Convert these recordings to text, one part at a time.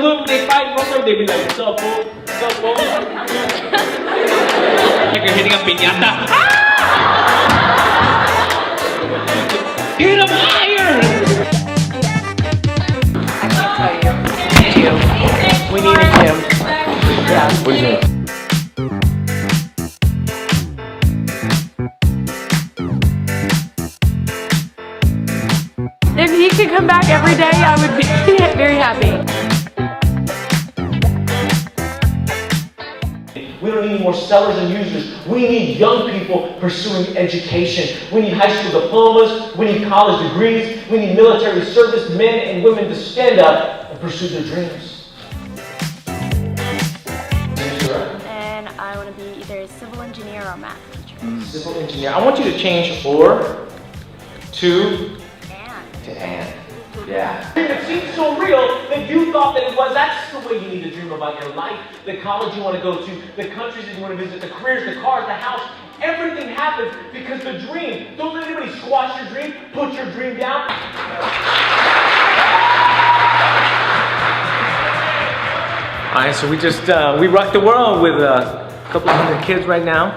look, they fight, they be like, what's up, fool? What's up, fool? Like you're hitting a piñata. Hit him higher! I can't tell you. We need a gym. Yeah. What do you mean? If he could come back every day, I would be very happy. We don't need any more sellers and users. We need young people pursuing education. We need high school diplomas. We need college degrees. We need military service men and women to stand up and pursue their dreams. And I want to be either a civil engineer or math teacher. Civil engineer. I want you to change or to and. Yeah. It seems so real that you thought that it was. That's the way you need to dream about your life. The college you want to go to, the countries that you want to visit, the careers, the cars, the house. Everything happens because the dream. Don't let anybody squash your dream. Put your dream down. All right, so we just we rock the world with a couple of hundred kids right now,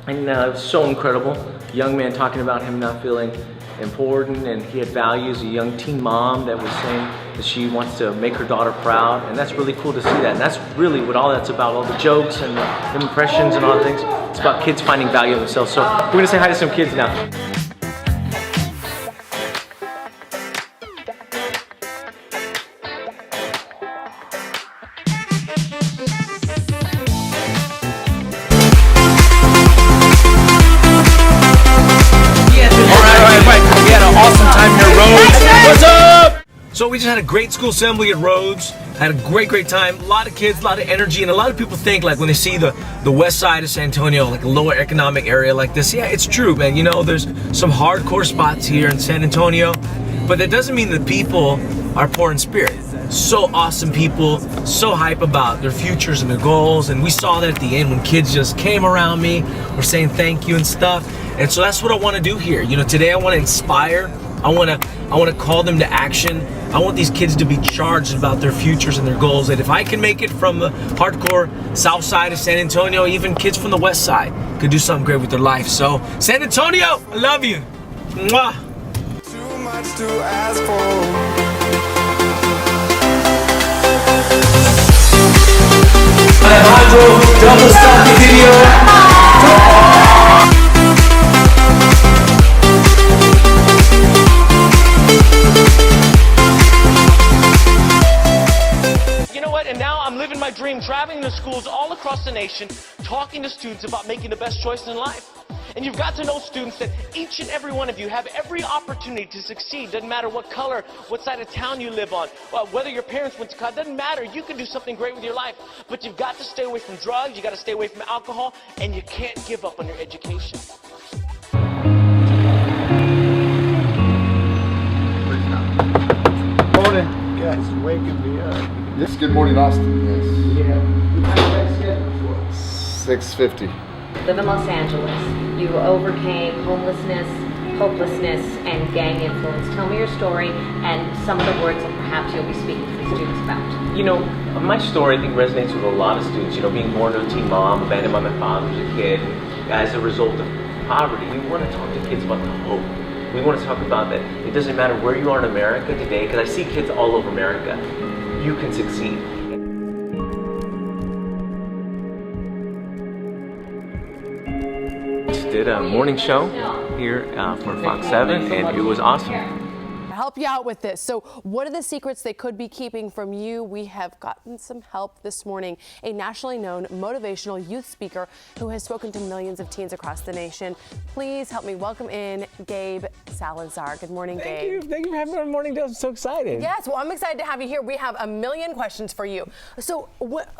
and it's so incredible. A young man talking about him not feeling important, and he had values. A young teen mom that was saying that she wants to make her daughter proud, and that's really cool to see that. And that's really what all that's about, all the jokes and the impressions and all the things. It's about kids finding value in themselves. So we're gonna say hi to some kids now. What's up? So we just had a great school assembly at Rhodes. Had a great time. A lot of kids, a lot of energy, and a lot of people think like when they see the west side of San Antonio, like a lower economic area like this. Yeah, it's true, man. You know, there's some hardcore spots here in San Antonio, but that doesn't mean the people are poor in spirit. So awesome people, so hype about their futures and their goals, and we saw that at the end when kids just came around me, were saying thank you and stuff. And so that's what I want to do here. You know, today I want to inspire. I want to call them to action. I want these kids to be charged about their futures and their goals. That if I can make it from the hardcore south side of San Antonio, even kids from the west side could do something great with their life. So, San Antonio, I love you. Mwah. Too much to ask for. Alejandro, double stop the video. My dream, traveling to schools all across the nation, talking to students about making the best choice in life. And you've got to know, students, that each and every one of you have every opportunity to succeed. Doesn't matter what color, what side of town you live on, whether your parents went to college, doesn't matter. You can do something great with your life. But you've got to stay away from drugs, you got to stay away from alcohol, and you can't give up on your education. Morning. Yes, waking me up. Yes, good morning, Austin. Yes. Yeah. 6:50. Live in Los Angeles. You overcame homelessness, hopelessness, and gang influence. Tell me your story and some of the words that perhaps you'll be speaking to the students about. You know, my story I think resonates with a lot of students. You know, being born to a teen mom, abandoned by my father as a kid, as a result of poverty. We want to talk to kids about the hope. We want to talk about that it doesn't matter where you are in America today, because I see kids all over America. You can succeed. Did a morning show here for Fox 7, and it was awesome. Help you out with this. So what are the secrets they could be keeping from you? We have gotten some help this morning. A nationally known motivational youth speaker who has spoken to millions of teens across the nation. Please help me welcome in Gabe Salazar. Good morning, Gabe. Thank you for having me on Morning Dose. I'm so excited. Yes, well, I'm excited to have you here. We have a million questions for you. So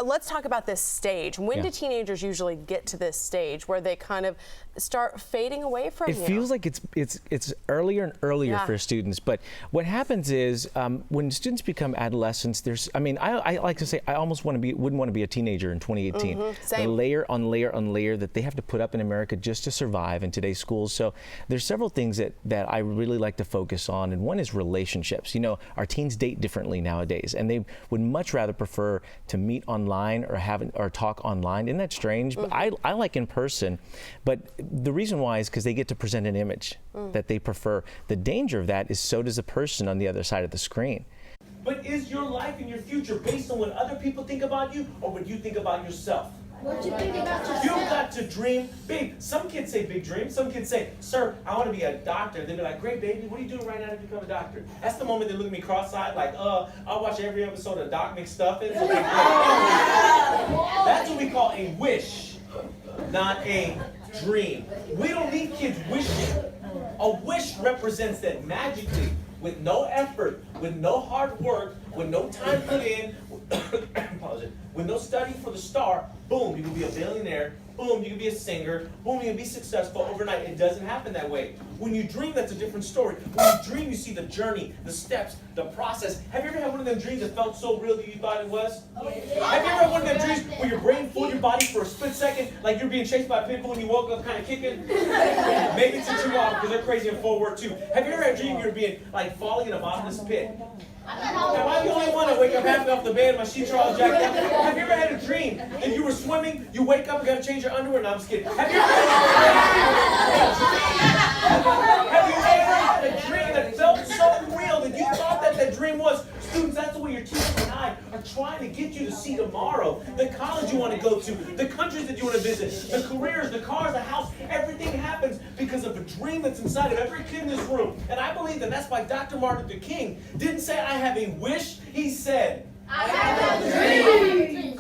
let's talk about this stage. When do teenagers usually get to this stage where they kind of start fading away from you? It feels like it's earlier and earlier for students, but what happens is when students become adolescents, I like to say I almost wouldn't want to be a teenager in 2018. Same. The layer on layer on layer that they have to put up in America just to survive in today's schools. So there's several things that I really like to focus on, and one is relationships. You know, our teens date differently nowadays, and they would much rather prefer to meet online or talk online. Isn't that strange? But I like in person, but the reason why is because they get to present an image that they prefer. The danger of that is so does the person on the other side of the screen. But is your life and your future based on what other people think about you or what you think about yourself? What you think about yourself? You've got to dream big. Some kids say big dreams. Some kids say, sir, I want to be a doctor. They'll be like, great, baby, what are you doing right now to become a doctor? That's the moment they look at me cross-eyed like, I'll watch every episode of Doc McStuffins. That's what we call a wish, not a dream. We don't need kids wishing. A wish represents that magically, with no effort, with no hard work, with no time put in, with no study for the star, boom, you can be a billionaire, boom, you can be a singer, boom, you can be successful overnight. It doesn't happen that way. When you dream, that's a different story. When you dream, you see the journey, the steps, the process. Have you ever had one of them dreams that felt so real that you thought it was? Have you ever had one of them dreams where your brain fooled your body for a split second, like you're being chased by a pit bull and you woke up kind of kicking? Maybe it's a chihuahua because they're crazy in Fort Worth too. Have you ever had a dream you're being like falling in a bottomless pit? Am I the only one that wake up halfway off the bed, my sheets are all jacked up? Have you ever had a dream that you were swimming, you wake up and gotta change your underwear? No, I'm just kidding. Have you ever had a dream that felt so real that you thought that that dream was? Students, that's the way your teachers and I are trying to get you to see tomorrow. The college you want to go to, the countries that you want to visit, the careers, the cars, the house, everything happens because of a dream that's inside of every kid in this room. And I believe that that's why Dr. Martin Luther King didn't say, I have a wish. He said, I have a dream.